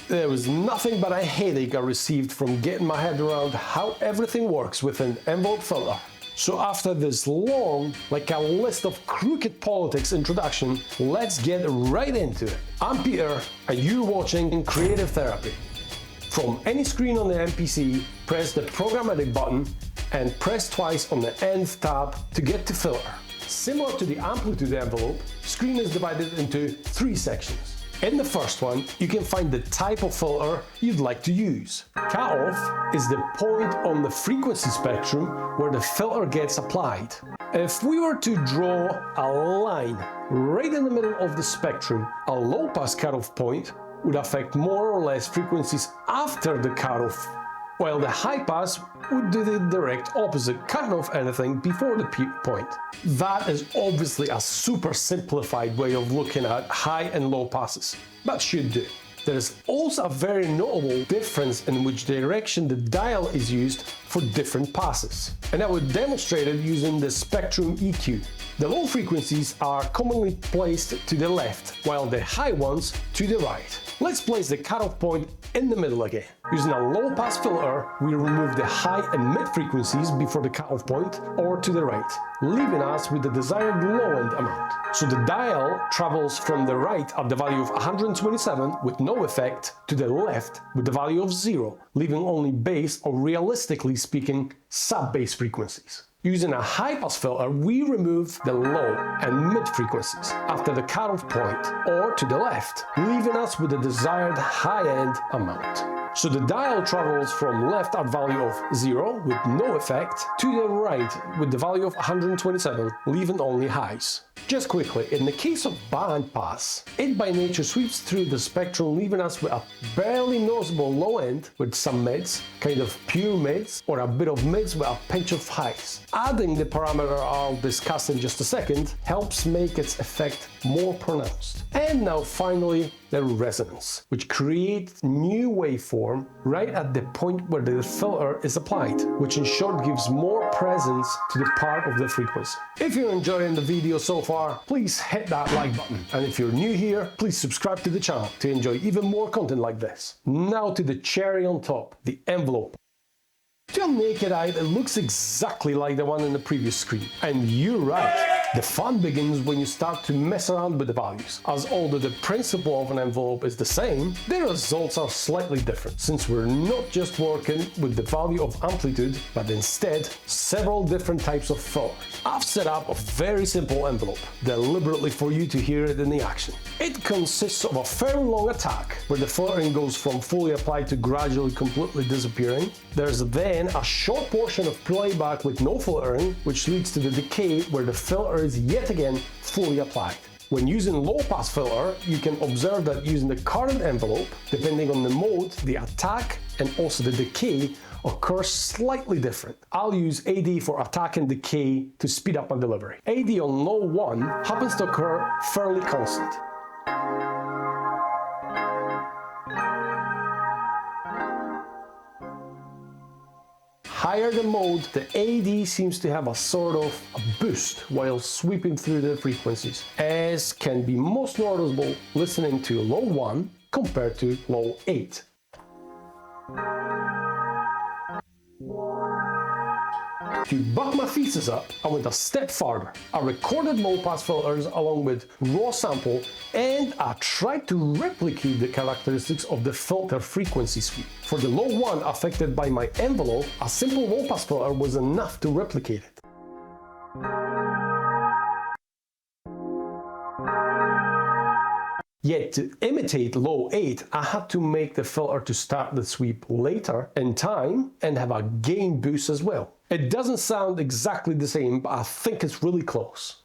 There was nothing but a headache I received from getting my head around how everything works with an envelope filter. So after this long, like a list of crooked politics introduction, let's get right into it. I'm Peter, and you're watching Creative Therapy. From any screen on the MPC, press the Program Edit button and press twice on the Env tab to get to filter. Similar to the amplitude envelope, screen is divided into 3 sections. In the first one, you can find the type of filter you'd like to use. Cutoff is the point on the frequency spectrum where the filter gets applied. If we were to draw a line right in the middle of the spectrum, a low-pass cutoff point would affect more or less frequencies after the cutoff, while the high pass would do the direct opposite, cutting off anything before the peak point. That is obviously a super simplified way of looking at high and low passes, but should do. There is also a very notable difference in which direction the dial is used for different passes, and I would demonstrate it using the spectrum EQ. The low frequencies are commonly placed to the left, while the high ones to the right. Let's place the cutoff point in the middle again. Using a low-pass filter, we remove the high and mid frequencies before the cutoff point or to the right, leaving us with the desired low-end amount. So the dial travels from the right at the value of 127 with no effect to the left with the value of 0, leaving only bass or, realistically speaking, sub-bass frequencies. Using a high-pass filter, we remove the low and mid frequencies after the cutoff point or to the left, leaving us with the desired high-end amount. So the dial travels from left at value of 0 with no effect to the right with the value of 127, leaving only highs. Just quickly, in the case of band pass, it by nature sweeps through the spectrum, leaving us with a barely noticeable low end with some mids, kind of pure mids, or a bit of mids with a pinch of highs. Adding the parameter I'll discuss in just a second helps make its effect more pronounced. And now finally, the resonance, which creates new waveform right at the point where the filter is applied, which in short gives more presence to the part of the frequency. If you're enjoying the video so far, please hit that like button. And if you're new here, please subscribe to the channel to enjoy even more content like this. Now to the cherry on top, the envelope. To a naked eye, it looks exactly like the one in the previous screen. And you're right. The fun begins when you start to mess around with the values, as although the principle of an envelope is the same, the results are slightly different, since we're not just working with the value of amplitude, but instead several different types of filters. I've set up a very simple envelope, deliberately for you to hear it in the action. It consists of a fairly long attack, where the filtering goes from fully applied to gradually completely disappearing. There's then a short portion of playback with no filtering, which leads to the decay, where the filter is yet again fully applied. When using low-pass filter, you can observe that using the current envelope, depending on the mode, the attack and also the decay occurs slightly different. I'll use AD for attack and decay to speed up my delivery. AD on low 1 happens to occur fairly constant. Higher the mode, the AD seems to have a sort of a boost while sweeping through the frequencies, as can be most noticeable listening to low 1 compared to low 8. To back my thesis up, I went a step farther. I recorded low-pass filters along with raw sample, and I tried to replicate the characteristics of the filter frequency sweep. For the low 1 affected by my envelope, a simple low-pass filter was enough to replicate it. Yet to imitate low 8, I had to make the filter to start the sweep later in time and have a gain boost as well. It doesn't sound exactly the same, but I think it's really close.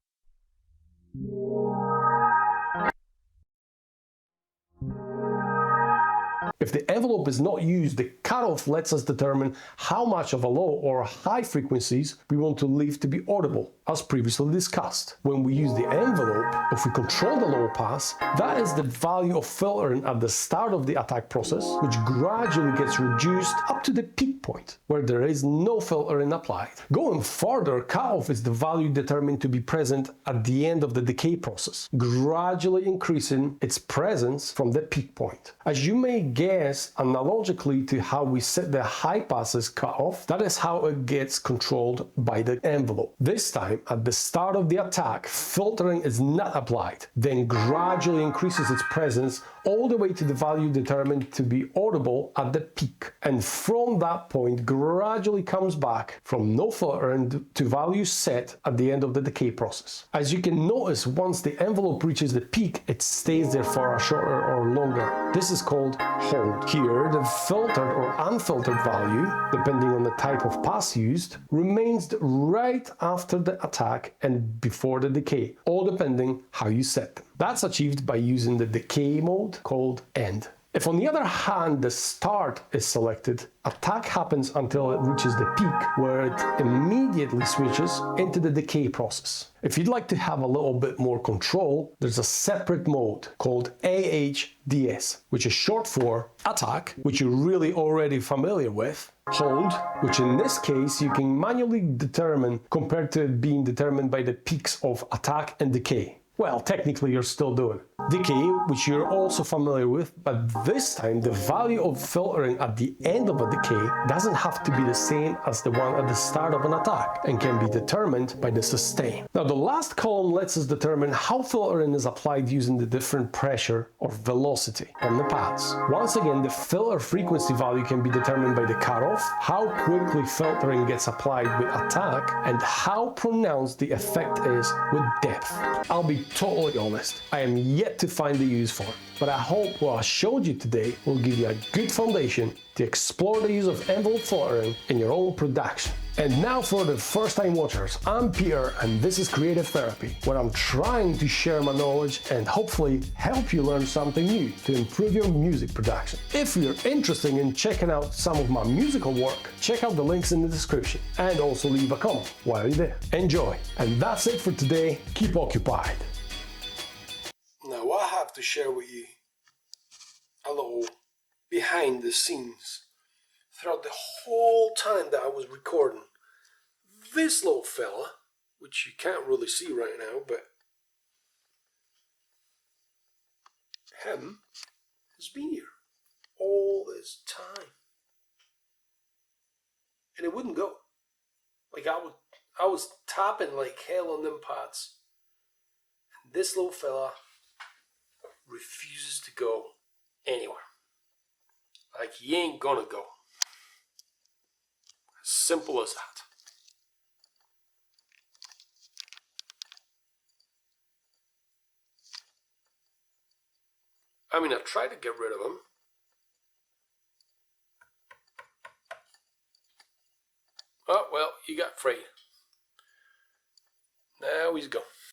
If the envelope is not used, the cutoff lets us determine how much of a low or high frequencies we want to leave to be audible. as previously discussed. When we use the envelope, if we control the low pass, that is the value of filtering at the start of the attack process, which gradually gets reduced up to the peak point, where there is no filtering applied. Going further, cutoff is the value determined to be present at the end of the decay process, gradually increasing its presence from the peak point. As you may guess, analogically to how we set the high passes cutoff, that is how it gets controlled by the envelope. This time, at the start of the attack, filtering is not applied, then gradually increases its presence all the way to the value determined to be audible at the peak, and from that point gradually comes back from no filtering to value set at the end of the decay process. As you can notice, once the envelope reaches the peak, it stays there for a shorter or longer. This is called hold. Here, the filtered or unfiltered value, depending on the type of pass used, remains right after the attack and before the decay, all depending how you set them. That's achieved by using the decay mode called end. If on the other hand the start is selected, attack happens until it reaches the peak, where it immediately switches into the decay process. If you'd like to have a little bit more control, there's a separate mode called AHDS, which is short for attack, which you're really already familiar with, hold, which in this case you can manually determine compared to it being determined by the peaks of attack and decay. Well, technically you're still doing it. Decay, which you're also familiar with, but this time the value of filtering at the end of a decay doesn't have to be the same as the one at the start of an attack and can be determined by the sustain. Now the last column lets us determine how filtering is applied using the different pressure or velocity on the pads. Once again, the filter frequency value can be determined by the cutoff, how quickly filtering gets applied with attack, and how pronounced the effect is with depth. I'll be totally honest, I am yet to find the use for it, but I hope what I showed you today will give you a good foundation to explore the use of envelope filtering in your own production. And now for the first time watchers, I'm Peter and this is Creative Therapy, where I'm trying to share my knowledge and hopefully help you learn something new to improve your music production. If you're interested in checking out some of my musical work, check out the links in the description and also leave a comment while you're there. Enjoy! And that's it for today. Keep occupied. Now I have to share with you a little behind the scenes. Throughout the whole time that I was recording, this little fella, which you can't really see right now, but him has been here all this time. And it wouldn't go. Like I was tapping like hell on them pads. And this little fella refuses to go anywhere. Like he ain't gonna go. As simple as that. I mean, I tried to get rid of him. Oh, well, he got free. Now he's gone.